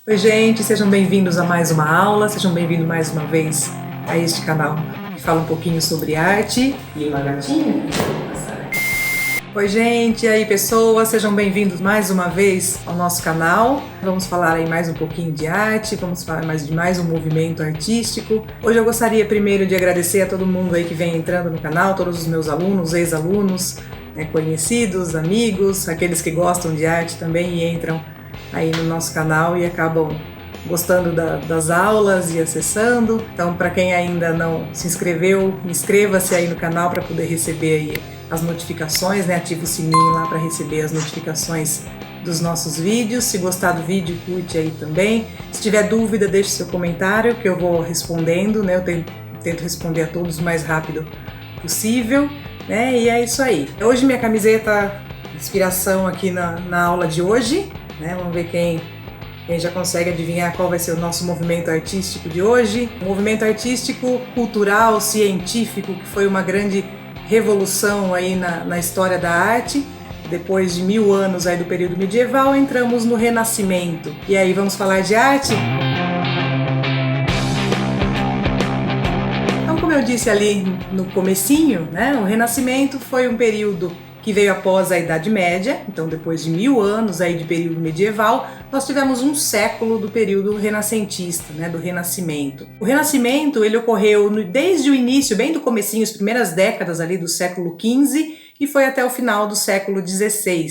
Oi gente, sejam bem-vindos a mais uma aula, sejam bem-vindos mais uma vez a este canal que fala um pouquinho sobre arte. E uma gatinha? Oi gente, e aí pessoas, sejam bem-vindos mais uma vez ao nosso canal. Vamos falar aí mais um pouquinho de arte, vamos falar de mais um movimento artístico. Hoje eu gostaria primeiro de agradecer a todo mundo aí que vem entrando no canal, todos os meus alunos, ex-alunos, conhecidos, amigos, aqueles que gostam de arte também e entram aí no nosso canal e acabam gostando das aulas e acessando. Então, para quem ainda não se inscreveu, inscreva-se aí no canal para poder receber aí as notificações, ativa o sininho lá para receber as notificações dos nossos vídeos. Se gostar do vídeo, curte aí também. Se tiver dúvida, deixe seu comentário que eu vou respondendo, eu tento responder a todos o mais rápido possível, e é isso aí. Hoje minha camiseta, inspiração aqui na aula de hoje, vamos ver quem já consegue adivinhar qual vai ser o nosso movimento artístico de hoje. Um movimento artístico, cultural, científico, que foi uma grande revolução aí na história da arte. Depois de 1000 anos aí do período medieval, entramos no Renascimento. E aí, vamos falar de arte? Então, como eu disse ali no comecinho, o Renascimento foi um período que veio após a Idade Média. Então, depois de 1000 anos aí de período medieval, nós tivemos um século do período renascentista, do Renascimento. O Renascimento, ele ocorreu desde o início, bem do comecinho, as primeiras décadas ali do século XV, e foi até o final do século XVI.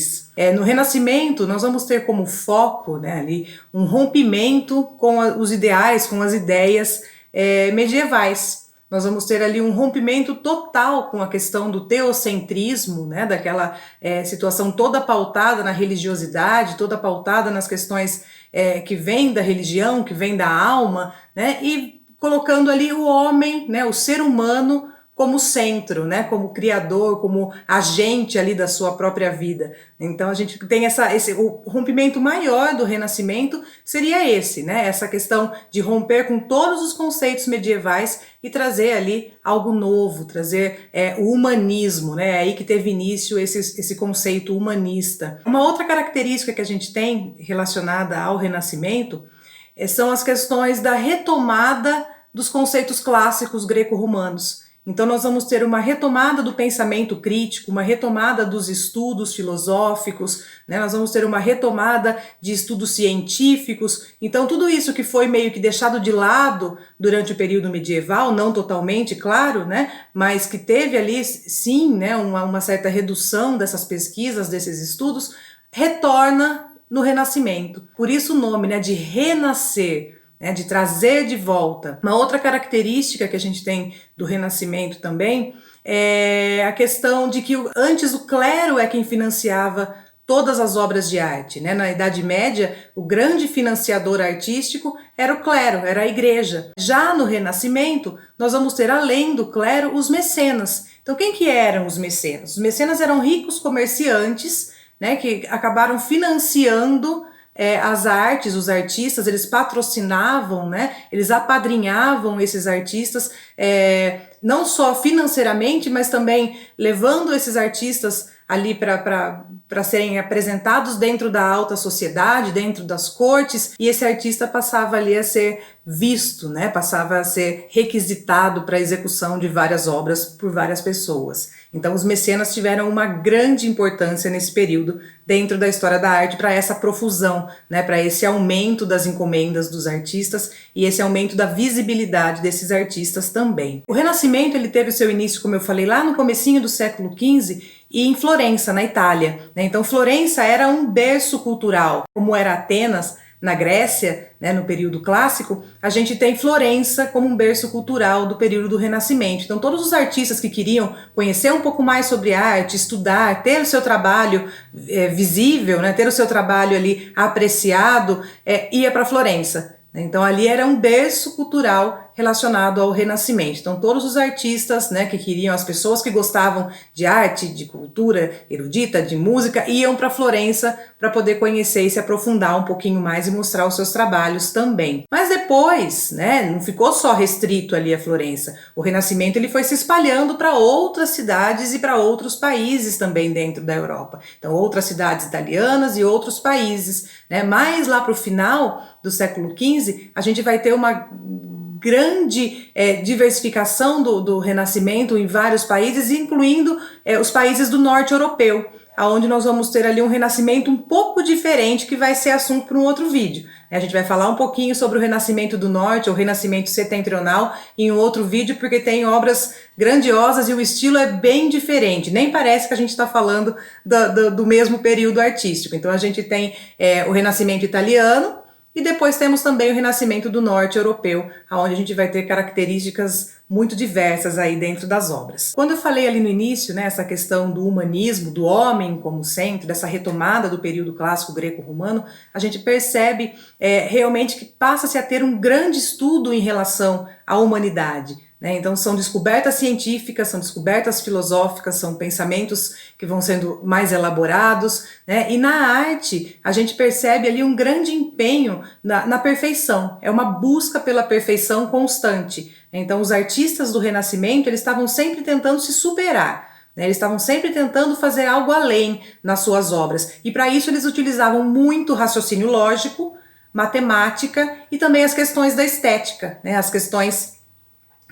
No Renascimento, nós vamos ter como foco ali um rompimento com os ideais, com as ideias medievais. Nós vamos ter ali um rompimento total com a questão do teocentrismo, daquela situação toda pautada na religiosidade, toda pautada nas questões que vêm da religião, que vêm da alma, e colocando ali o homem, o ser humano, como centro, como criador, como agente ali da sua própria vida. Então a gente tem o rompimento maior do Renascimento seria essa questão de romper com todos os conceitos medievais e trazer ali algo novo, trazer o humanismo, é aí que teve início esse conceito humanista. Uma outra característica que a gente tem relacionada ao Renascimento são as questões da retomada dos conceitos clássicos greco-romanos. Então nós vamos ter uma retomada do pensamento crítico, uma retomada dos estudos filosóficos, nós vamos ter uma retomada de estudos científicos. Então tudo isso que foi meio que deixado de lado durante o período medieval, não totalmente, claro, mas que teve ali sim, uma certa redução dessas pesquisas, desses estudos, retorna no Renascimento. Por isso o nome, de renascer, de trazer de volta. Uma outra característica que a gente tem do Renascimento também é a questão de que antes o clero é quem financiava todas as obras de arte. Na Idade Média, o grande financiador artístico era o clero, era a igreja. Já no Renascimento, nós vamos ter, além do clero, os mecenas. Então quem que eram os mecenas? Os mecenas eram ricos comerciantes, que acabaram financiando as artes, os artistas, eles patrocinavam, eles apadrinhavam esses artistas, não só financeiramente, mas também levando esses artistas ali para serem apresentados dentro da alta sociedade, dentro das cortes, e esse artista passava ali a ser visto, passava a ser requisitado para a execução de várias obras por várias pessoas. Então os mecenas tiveram uma grande importância nesse período dentro da história da arte para essa profusão, para esse aumento das encomendas dos artistas e esse aumento da visibilidade desses artistas também. O Renascimento, ele teve o seu início, como eu falei, lá no comecinho do século XV e em Florença, na Itália. Então Florença era um berço cultural, como era Atenas na Grécia, no período clássico. A gente tem Florença como um berço cultural do período do Renascimento. Então todos os artistas que queriam conhecer um pouco mais sobre arte, estudar, ter o seu trabalho visível, ter o seu trabalho ali apreciado, ia para Florença. Então ali era um berço cultural relacionado ao Renascimento. Então todos os artistas, né, que queriam, as pessoas que gostavam de arte, de cultura erudita, de música, iam para Florença para poder conhecer e se aprofundar um pouquinho mais e mostrar os seus trabalhos também. Mas depois, né, não ficou só restrito ali a Florença. O Renascimento ele foi se espalhando para outras cidades e para outros países também dentro da Europa. Então outras cidades italianas e outros países, né? Mais lá para o final do século XV, a gente vai ter uma grande diversificação do Renascimento em vários países, incluindo os países do norte europeu, onde nós vamos ter ali um renascimento um pouco diferente, que vai ser assunto para um outro vídeo. A gente vai falar um pouquinho sobre o Renascimento do Norte, ou Renascimento Setentrional, em um outro vídeo, porque tem obras grandiosas e o estilo é bem diferente. Nem parece que a gente está falando do mesmo período artístico. Então a gente tem o Renascimento italiano, e depois temos também o Renascimento do Norte Europeu, onde a gente vai ter características muito diversas aí dentro das obras. Quando eu falei ali no início, né, essa questão do humanismo, do homem como centro, dessa retomada do período clássico greco-romano, a gente percebe realmente que passa-se a ter um grande estudo em relação à humanidade. Então são descobertas científicas, são descobertas filosóficas, são pensamentos que vão sendo mais elaborados, né? E na arte a gente percebe ali um grande empenho na perfeição, é uma busca pela perfeição constante. Então os artistas do Renascimento eles estavam sempre tentando se superar, né? Eles estavam sempre tentando fazer algo além nas suas obras, e para isso eles utilizavam muito raciocínio lógico, matemática e também as questões da estética, né? As questões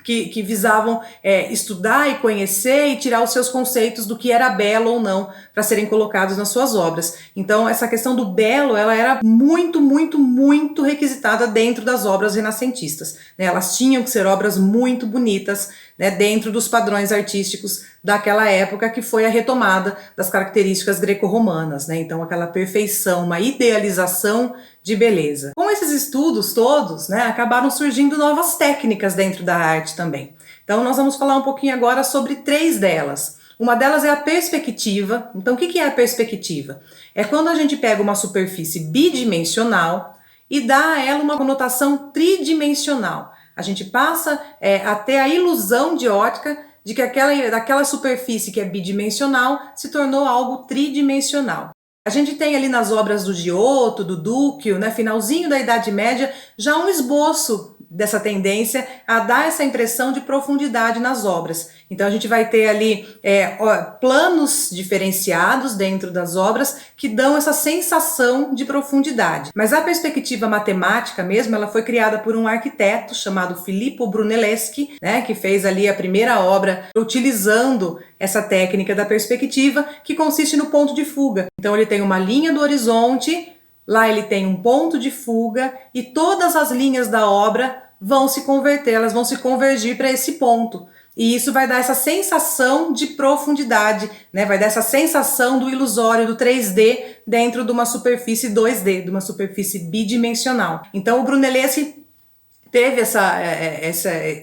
que visavam estudar e conhecer e tirar os seus conceitos do que era belo ou não para serem colocados nas suas obras. Então essa questão do belo ela era muito, muito, muito requisitada dentro das obras renascentistas, né? Elas tinham que ser obras muito bonitas, né, dentro dos padrões artísticos daquela época, que foi a retomada das características greco-romanas, né? Então aquela perfeição, uma idealização de beleza. Com esses estudos todos, né, acabaram surgindo novas técnicas dentro da arte também. Então nós vamos falar um pouquinho agora sobre 3 delas. Uma delas é a perspectiva. Então o que é a perspectiva? É quando a gente pega uma superfície bidimensional e dá a ela uma conotação tridimensional. A gente passa a ter a ilusão de ótica de que daquela superfície que é bidimensional se tornou algo tridimensional. A gente tem ali nas obras do Giotto, do Duccio, né, finalzinho da Idade Média, já um esboço dessa tendência a dar essa impressão de profundidade nas obras. Então a gente vai ter ali planos diferenciados dentro das obras que dão essa sensação de profundidade. Mas a perspectiva matemática mesmo, ela foi criada por um arquiteto chamado Filippo Brunelleschi, né, que fez ali a primeira obra utilizando essa técnica da perspectiva, que consiste no ponto de fuga. Então ele tem uma linha do horizonte, lá ele tem um ponto de fuga e todas as linhas da obra vão se converter, elas vão se convergir para esse ponto. E isso vai dar essa sensação de profundidade, né? Vai dar essa sensação do ilusório, do 3D, dentro de uma superfície 2D, de uma superfície bidimensional. Então o Brunelleschi teve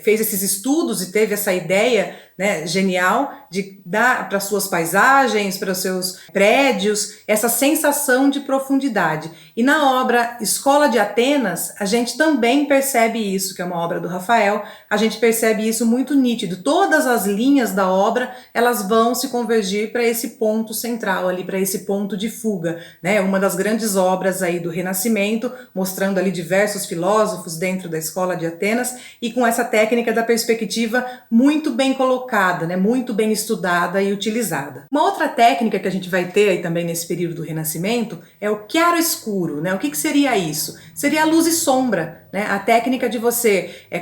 fez esses estudos e teve essa ideia, né, genial de dar para suas paisagens, para os seus prédios, essa sensação de profundidade. E na obra Escola de Atenas, a gente também percebe isso, que é uma obra do Rafael, a gente percebe isso muito nítido. Todas as linhas da obra, elas vão se convergir para esse ponto central ali, para esse ponto de fuga, né? Uma das grandes obras aí do Renascimento, mostrando ali diversos filósofos dentro da Escola de Atenas e com essa técnica da perspectiva muito bem colocada, né? Muito bem estudada e utilizada. Uma outra técnica que a gente vai ter aí também nesse período do Renascimento é o chiaro-escuro, né? O que seria isso? Seria a luz e sombra, né? A técnica de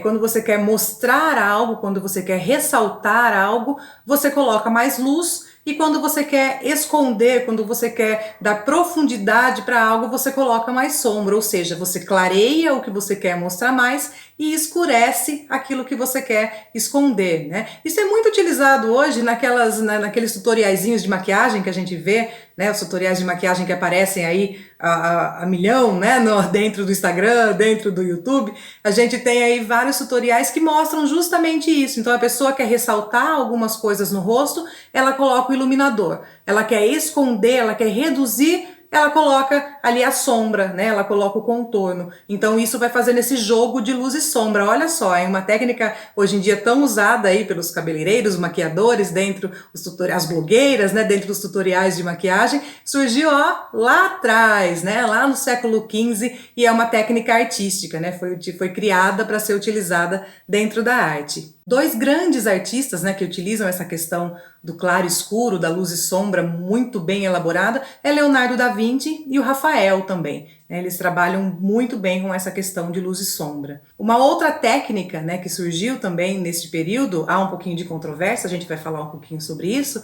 quando você quer mostrar algo, quando você quer ressaltar algo, você coloca mais luz, e quando você quer esconder, quando você quer dar profundidade para algo, você coloca mais sombra, ou seja, você clareia o que você quer mostrar mais e escurece aquilo que você quer esconder, né? Isso é muito utilizado hoje naqueles tutoriaizinhos de maquiagem que a gente vê, né? Os tutoriais de maquiagem que aparecem aí a milhão, né? Dentro do Instagram, dentro do YouTube, a gente tem aí vários tutoriais que mostram justamente isso. Então a pessoa quer ressaltar algumas coisas no rosto, ela coloca o iluminador. Ela quer esconder, ela quer reduzir ela coloca ali a sombra, né? Ela coloca o contorno. Então isso vai fazendo esse jogo de luz e sombra. Olha só, é uma técnica hoje em dia tão usada aí pelos cabeleireiros, maquiadores, dentro os tutoriais, as blogueiras, né? Dentro dos tutoriais de maquiagem, surgiu ó, lá atrás, né? Lá no século XV, e é uma técnica artística, né? Foi criada para ser utilizada dentro da arte. Dois grandes artistas, né, que utilizam essa questão do claro e escuro, da luz e sombra muito bem elaborada, é Leonardo da Vinci e o Rafael também. Né? Eles trabalham muito bem com essa questão de luz e sombra. Uma outra técnica, né, que surgiu também nesse período, há um pouquinho de controvérsia, a gente vai falar um pouquinho sobre isso,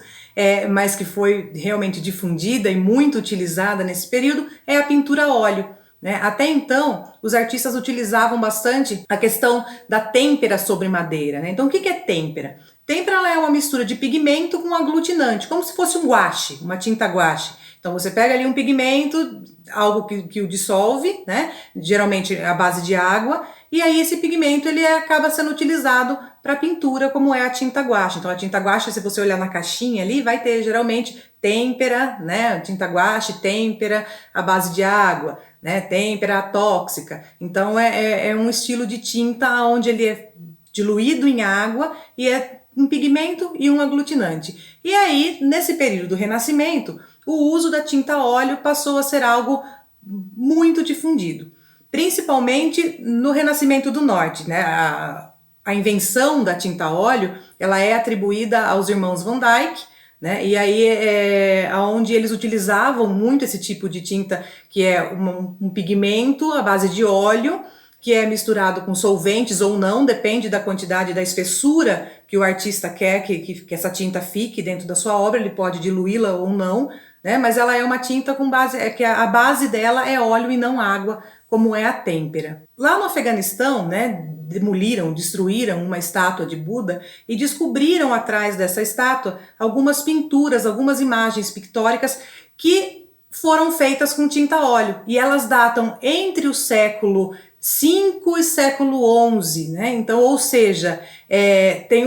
mas que foi realmente difundida e muito utilizada nesse período, é a pintura a óleo. Né? Até então, os artistas utilizavam bastante a questão da têmpera sobre madeira. Né? Então, o que é têmpera? Têmpera ela é uma mistura de pigmento com aglutinante, como se fosse um guache, uma tinta guache. Então, você pega ali um pigmento, algo que o dissolve, né? Geralmente à base de água, e aí esse pigmento ele acaba sendo utilizado para pintura, como é a tinta guache. Então, a tinta guache, se você olhar na caixinha ali, vai ter geralmente têmpera, né? Tinta guache, têmpera à base de água, né? Têmpera tóxica. Então é um estilo de tinta onde ele é diluído em água e é um pigmento e um aglutinante. E aí, nesse período do Renascimento, o uso da tinta a óleo passou a ser algo muito difundido, principalmente no Renascimento do Norte, né? A invenção da tinta a óleo, ela é atribuída aos irmãos Van Dyck, né? E aí onde eles utilizavam muito esse tipo de tinta, que é um pigmento à base de óleo, que é misturado com solventes ou não, depende da quantidade, da espessura que o artista quer que essa tinta fique dentro da sua obra, ele pode diluí-la ou não, né? Mas ela é uma tinta com base, que a base dela é óleo e não água, como é a têmpera. Lá no Afeganistão, né, destruíram uma estátua de Buda e descobriram atrás dessa estátua algumas pinturas, algumas imagens pictóricas que foram feitas com tinta a óleo. E elas datam entre o século V e século XI, né? Então, ou seja, tem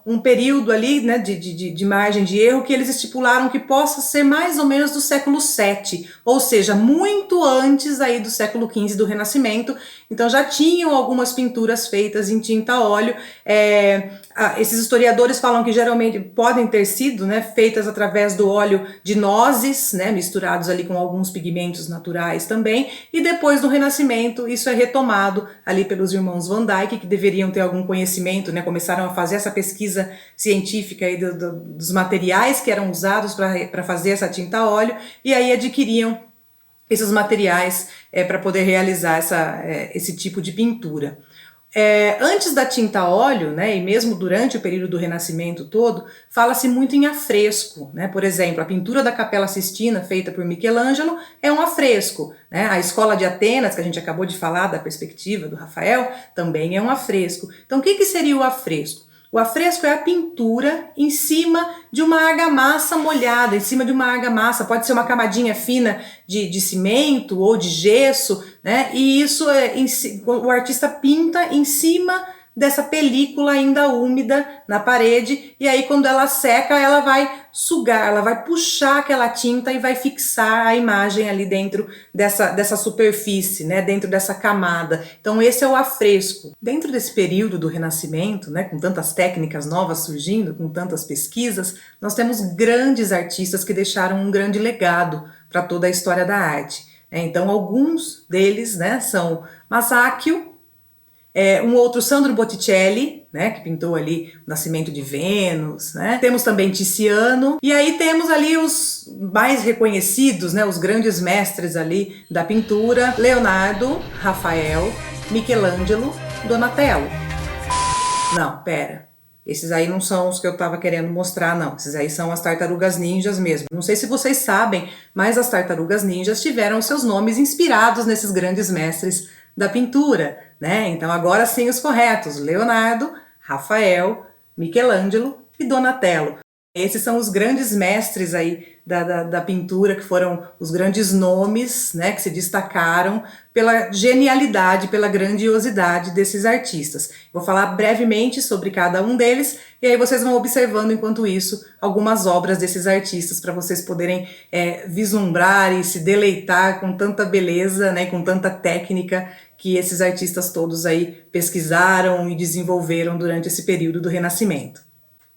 um período ali, né, de margem de erro que eles estipularam que possa ser mais ou menos do século VII, ou seja, muito antes aí do século XV, do Renascimento. Então já tinham algumas pinturas feitas em tinta a óleo. Esses historiadores falam que geralmente podem ter sido, né, feitas através do óleo de nozes, né, misturados ali com alguns pigmentos naturais também, e depois do Renascimento isso é retomado ali pelos irmãos Van Dyck, que deveriam ter algum conhecimento, né, começaram a fazer essa pesquisa científica aí dos materiais que eram usados para fazer essa tinta a óleo, e aí adquiriam esses materiais para poder realizar esse tipo de pintura. Antes da tinta a óleo, né, e mesmo durante o período do Renascimento todo, fala-se muito em afresco, né? Por exemplo, a pintura da Capela Sistina, feita por Michelangelo, é um afresco, né? A Escola de Atenas, que a gente acabou de falar da perspectiva do Rafael, também é um afresco. Então, o que seria o afresco? O afresco é a pintura em cima de uma argamassa molhada, em cima de uma argamassa, pode ser uma camadinha fina de cimento ou de gesso, né? E isso o artista pinta em cima dessa película ainda úmida na parede, e aí quando ela seca, ela vai sugar, ela vai puxar aquela tinta e vai fixar a imagem ali dentro dessa superfície, né, dentro dessa camada. Então esse é o afresco. Dentro desse período do Renascimento, né, com tantas técnicas novas surgindo, com tantas pesquisas, nós temos grandes artistas que deixaram um grande legado para toda a história da arte. Então alguns deles, né, são Masaccio, um outro Sandro Botticelli, né, que pintou ali o Nascimento de Vênus, né? Temos também Tiziano, e aí temos ali os mais reconhecidos, né, os grandes mestres ali da pintura, Leonardo, Rafael, Michelangelo, Donatello. Não, pera. Esses aí não são os que eu estava querendo mostrar, não. Esses aí são as tartarugas ninjas mesmo. Não sei se vocês sabem, mas as tartarugas ninjas tiveram seus nomes inspirados nesses grandes mestres da pintura, né? Então agora sim os corretos: Leonardo, Rafael, Michelangelo e Donatello. Esses são os grandes mestres aí da pintura, que foram os grandes nomes, né, que se destacaram pela genialidade, pela grandiosidade desses artistas. Vou falar brevemente sobre cada um deles, e aí vocês vão observando, enquanto isso, algumas obras desses artistas, para vocês poderem vislumbrar e se deleitar com tanta beleza, né, com tanta técnica que esses artistas todos aí pesquisaram e desenvolveram durante esse período do Renascimento.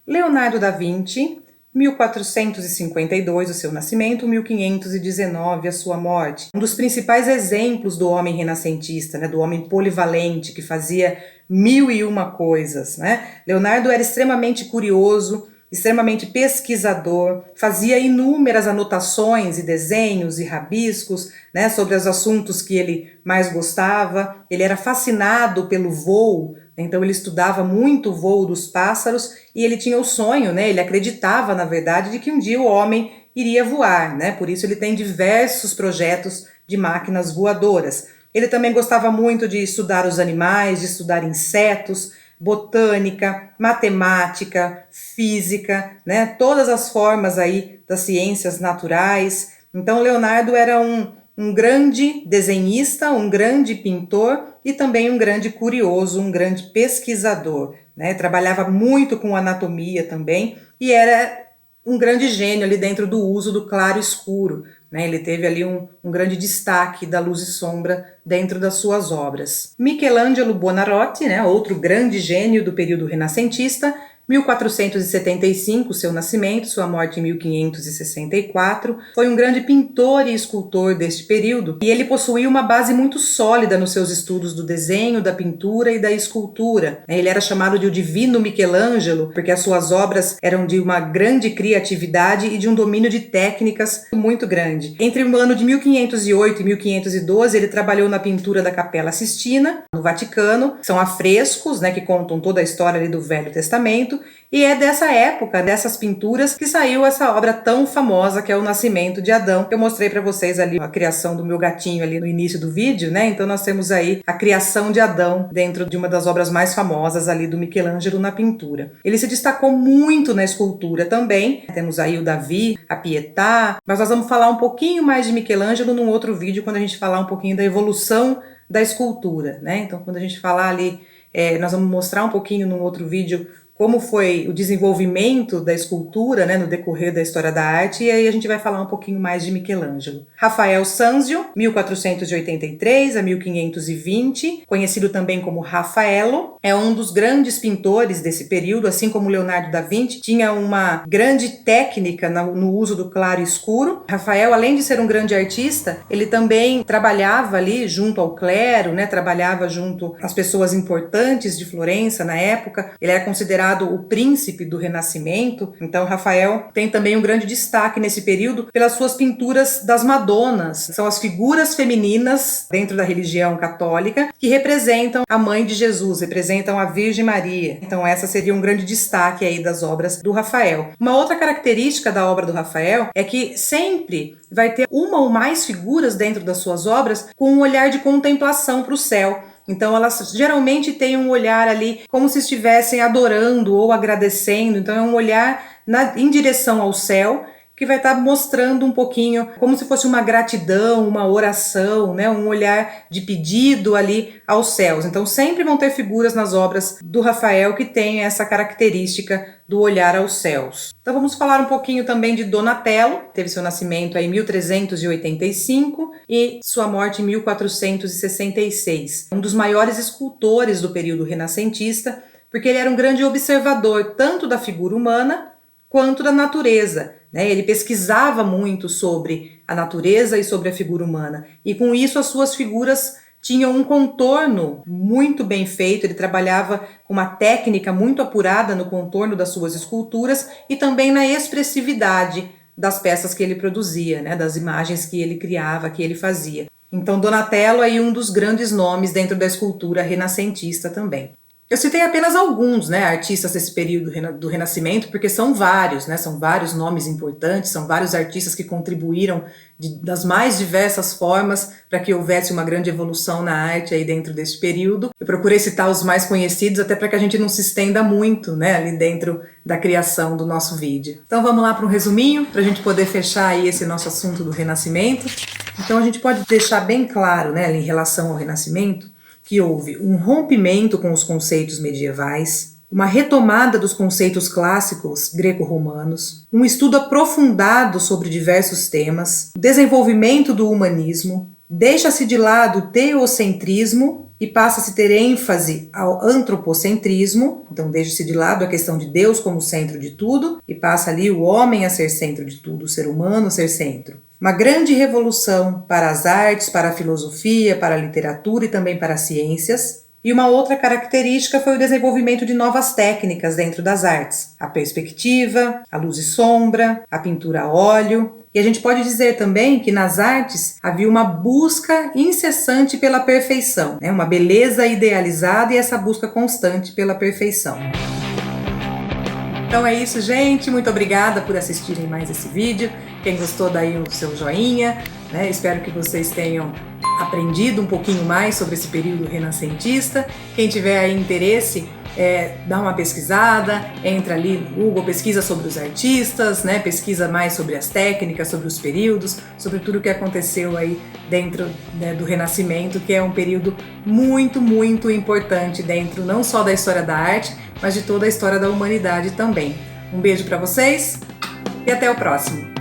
Leonardo da Vinci, 1452 o seu nascimento, 1519 a sua morte. Um dos principais exemplos do homem renascentista, né, do homem polivalente que fazia 1001 coisas, né? Leonardo era extremamente curioso, extremamente pesquisador, fazia inúmeras anotações e desenhos e rabiscos, né, sobre os assuntos que ele mais gostava. Ele era fascinado pelo voo, então ele estudava muito o voo dos pássaros e ele tinha o sonho, né, ele acreditava, na verdade, de que um dia o homem iria voar, né? Por isso ele tem diversos projetos de máquinas voadoras. Ele também gostava muito de estudar os animais, de estudar insetos, botânica, matemática, física, né? Todas as formas aí das ciências naturais. Então Leonardo era um grande desenhista, um grande pintor e também um grande curioso, um grande pesquisador, né? Trabalhava muito com anatomia também e era um grande gênio ali dentro do uso do claro e escuro, né? Ele teve ali um grande destaque da luz e sombra dentro das suas obras. Michelangelo Buonarroti, né? Outro grande gênio do período renascentista, 1475, seu nascimento, sua morte em 1564, foi um grande pintor e escultor deste período, e ele possuía uma base muito sólida nos seus estudos do desenho, da pintura e da escultura. Ele era chamado de o Divino Michelangelo, porque as suas obras eram de uma grande criatividade e de um domínio de técnicas muito grande. Entre o ano de 1508 e 1512, ele trabalhou na pintura da Capela Sistina, no Vaticano. São afrescos, né, que contam toda a história ali do Velho Testamento, e é dessa época, dessas pinturas, que saiu essa obra tão famosa que é o Nascimento de Adão. Eu mostrei para vocês ali a criação do meu gatinho ali no início do vídeo, né? Então nós temos aí a criação de Adão dentro de uma das obras mais famosas ali do Michelangelo na pintura. Ele se destacou muito na escultura também. Temos aí o Davi, a Pietà, mas nós vamos falar um pouquinho mais de Michelangelo num outro vídeo, quando a gente falar um pouquinho da evolução da escultura, né? Então quando a gente falar ali, nós vamos mostrar um pouquinho num outro vídeo como foi o desenvolvimento da escultura, né, no decorrer da história da arte, e aí a gente vai falar um pouquinho mais de Michelangelo. Rafael Sanzio, 1483 a 1520, conhecido também como Raffaello, é um dos grandes pintores desse período, assim como Leonardo da Vinci, tinha uma grande técnica no uso do claro e escuro. Rafael, além de ser um grande artista, ele também trabalhava ali junto ao clero, né, trabalhava junto às pessoas importantes de Florença na época. Ele era considerado o príncipe do Renascimento. Então Rafael tem também um grande destaque nesse período pelas suas pinturas das Madonas. São as figuras femininas dentro da religião católica que representam a mãe de Jesus, representam a Virgem Maria. Então essa seria um grande destaque aí das obras do Rafael. Uma outra característica da obra do Rafael é que sempre vai ter uma ou mais figuras dentro das suas obras com um olhar de contemplação para o céu. Então elas geralmente têm um olhar ali como se estivessem adorando ou agradecendo. Então é um olhar em direção ao céu, que vai estar mostrando um pouquinho como se fosse uma gratidão, uma oração, né? Um olhar de pedido ali aos céus. Então sempre vão ter figuras nas obras do Rafael que têm essa característica do olhar aos céus. Então vamos falar um pouquinho também de Donatello, teve seu nascimento em 1385 e sua morte em 1466. Um dos maiores escultores do período renascentista, porque ele era um grande observador tanto da figura humana quanto da natureza, né? Ele pesquisava muito sobre a natureza e sobre a figura humana, e com isso as suas figuras tinham um contorno muito bem feito. Ele trabalhava com uma técnica muito apurada no contorno das suas esculturas e também na expressividade das peças que ele produzia, né? Das imagens que ele criava, que ele fazia. Então Donatello é um dos grandes nomes dentro da escultura renascentista também. Eu citei apenas alguns, né, artistas desse período do Renascimento, porque são vários, né, são vários nomes importantes, são vários artistas que contribuíram das mais diversas formas para que houvesse uma grande evolução na arte aí dentro desse período. Eu procurei citar os mais conhecidos, até para que a gente não se estenda muito, né, ali dentro da criação do nosso vídeo. Então vamos lá para um resuminho, para a gente poder fechar aí esse nosso assunto do Renascimento. Então a gente pode deixar bem claro, né, em relação ao Renascimento, que houve um rompimento com os conceitos medievais, uma retomada dos conceitos clássicos greco-romanos, um estudo aprofundado sobre diversos temas, desenvolvimento do humanismo, deixa-se de lado o teocentrismo e passa-se a ter ênfase ao antropocentrismo, então deixa-se de lado a questão de Deus como centro de tudo e passa ali o homem a ser centro de tudo, o ser humano a ser centro. Uma grande revolução para as artes, para a filosofia, para a literatura e também para as ciências. E uma outra característica foi o desenvolvimento de novas técnicas dentro das artes. A perspectiva, a luz e sombra, a pintura a óleo. E a gente pode dizer também que nas artes havia uma busca incessante pela perfeição, né? Uma beleza idealizada e essa busca constante pela perfeição. Então é isso, gente. Muito obrigada por assistirem mais esse vídeo. Quem gostou, daí o seu joinha, né? Espero que vocês tenham aprendido um pouquinho mais sobre esse período renascentista. Quem tiver aí interesse, dá uma pesquisada, entra ali no Google, pesquisa sobre os artistas, né? Pesquisa mais sobre as técnicas, sobre os períodos, sobre tudo o que aconteceu aí dentro, né, do Renascimento, que é um período muito, muito importante dentro não só da história da arte, mas de toda a história da humanidade também. Um beijo para vocês e até o próximo!